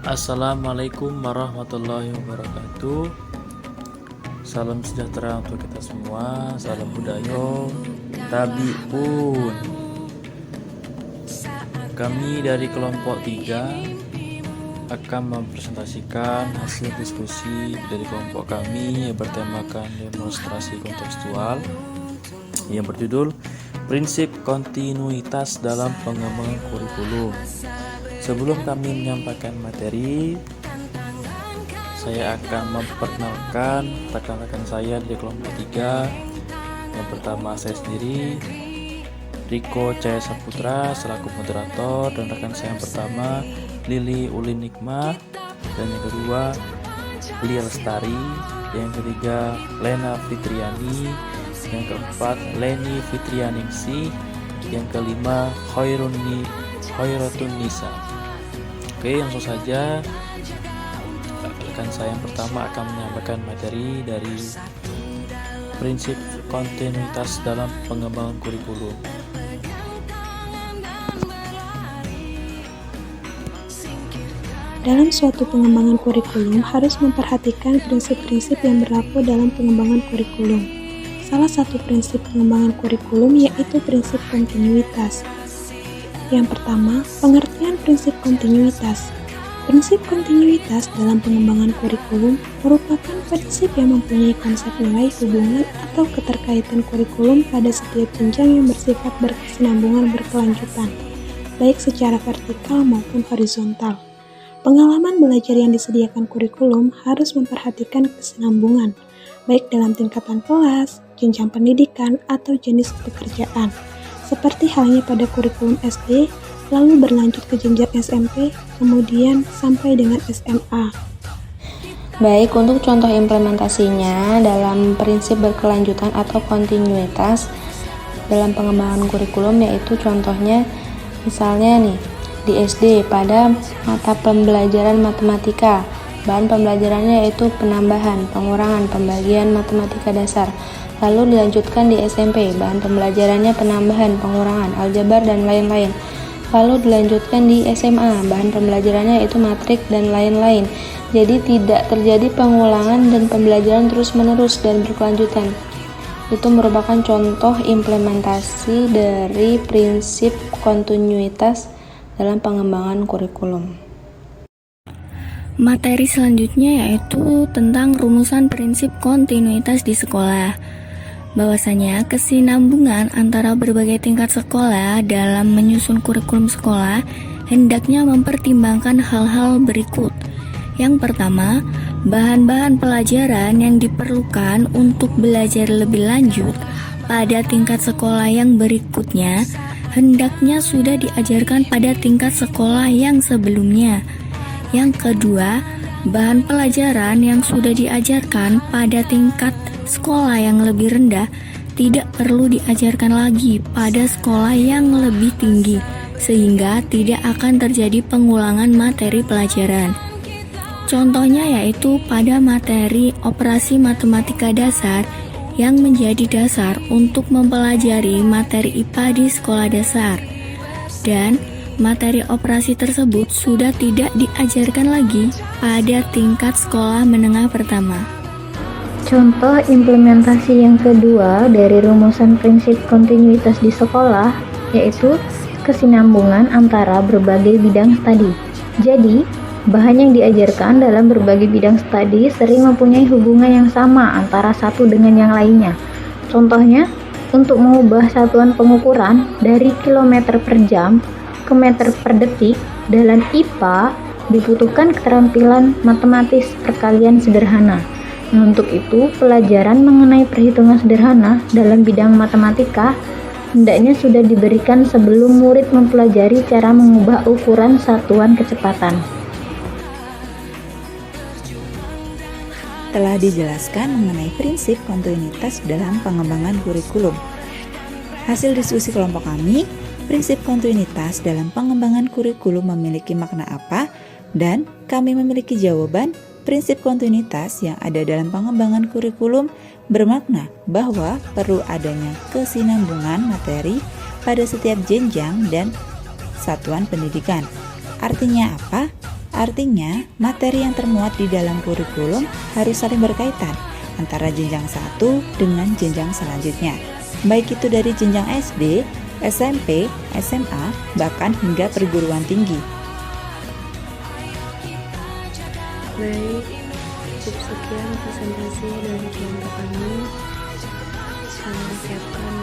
Assalamualaikum warahmatullahi wabarakatuh. Salam sejahtera untuk kita semua. Salam budaya tabi pun. Kami dari kelompok 3 akan mempresentasikan hasil diskusi dari kelompok kami yang bertemakan demonstrasi kontekstual yang berjudul Prinsip Kontinuitas dalam Pengembangan Kurikulum. Sebelum kami menyampaikan materi, saya akan memperkenalkan rekan-rekan saya di kelompok 3. Yang pertama saya sendiri, Riko Cahaya Saputra selaku moderator, dan rekan saya yang pertama Lili Ulin Nikmah, dan yang kedua Lia Lestari, yang ketiga Lena Fitriani, yang keempat Leni Fitrianingsih, yang kelima Khairatun Nisa. Oke, langsung saja rekan saya yang pertama akan menyampaikan materi dari prinsip kontinuitas dalam pengembangan kurikulum. Dalam suatu pengembangan kurikulum harus memperhatikan prinsip-prinsip yang berlaku dalam pengembangan kurikulum. Salah satu prinsip pengembangan kurikulum yaitu prinsip kontinuitas. Yang pertama, pengertian prinsip kontinuitas. Prinsip kontinuitas dalam pengembangan kurikulum merupakan prinsip yang mempunyai konsep nilai hubungan atau keterkaitan kurikulum pada setiap jenjang yang bersifat berkesinambungan berkelanjutan, baik secara vertikal maupun horizontal. Pengalaman belajar yang disediakan kurikulum harus memperhatikan kesinambungan, baik dalam tingkatan kelas, jenjang pendidikan, atau jenis pekerjaan. Seperti halnya pada kurikulum SD, lalu berlanjut ke jenjang SMP, kemudian sampai dengan SMA. Baik, untuk contoh implementasinya dalam prinsip berkelanjutan atau kontinuitas dalam pengembangan kurikulum, yaitu contohnya misalnya nih di SD pada mata pembelajaran matematika, bahan pembelajarannya yaitu penambahan, pengurangan, pembagian matematika dasar. Lalu dilanjutkan di SMP, bahan pembelajarannya penambahan, pengurangan, aljabar, dan lain-lain. Lalu dilanjutkan di SMA, bahan pembelajarannya yaitu matrik dan lain-lain. Jadi tidak terjadi pengulangan dan pembelajaran terus-menerus dan berkelanjutan. Itu merupakan contoh implementasi dari prinsip kontinuitas dalam pengembangan kurikulum. Materi selanjutnya yaitu tentang rumusan prinsip kontinuitas di sekolah. Bahwasanya kesinambungan antara berbagai tingkat sekolah dalam menyusun kurikulum sekolah hendaknya mempertimbangkan hal-hal berikut. Yang pertama, bahan-bahan pelajaran yang diperlukan untuk belajar lebih lanjut pada tingkat sekolah yang berikutnya hendaknya sudah diajarkan pada tingkat sekolah yang sebelumnya. Yang kedua, bahan pelajaran yang sudah diajarkan pada tingkat sekolah yang lebih rendah tidak perlu diajarkan lagi pada sekolah yang lebih tinggi, sehingga tidak akan terjadi pengulangan materi pelajaran. Contohnya yaitu pada materi operasi matematika dasar yang menjadi dasar untuk mempelajari materi IPA di sekolah dasar, dan materi operasi tersebut sudah tidak diajarkan lagi pada tingkat sekolah menengah pertama. Contoh implementasi yang kedua dari rumusan prinsip kontinuitas di sekolah yaitu kesinambungan antara berbagai bidang studi. Jadi, bahan yang diajarkan dalam berbagai bidang studi sering mempunyai hubungan yang sama antara satu dengan yang lainnya. Contohnya, untuk mengubah satuan pengukuran dari kilometer per jam ke meter per detik dalam IPA dibutuhkan keterampilan matematis perkalian sederhana. Nah, untuk itu, pelajaran mengenai perhitungan sederhana dalam bidang matematika hendaknya sudah diberikan sebelum murid mempelajari cara mengubah ukuran satuan kecepatan. Telah dijelaskan mengenai prinsip kontinuitas dalam pengembangan kurikulum. Hasil diskusi kelompok kami, prinsip kontinuitas dalam pengembangan kurikulum memiliki makna apa, dan kami memiliki jawaban. Prinsip kontinuitas yang ada dalam pengembangan kurikulum bermakna bahwa perlu adanya kesinambungan materi pada setiap jenjang dan satuan pendidikan. Artinya apa? Artinya, materi yang termuat di dalam kurikulum harus saling berkaitan antara jenjang satu dengan jenjang selanjutnya, baik itu dari jenjang SD, SMP, SMA, bahkan hingga perguruan tinggi. Baik, cukup sekian presentasi dari kelompok kami. Kami siapkan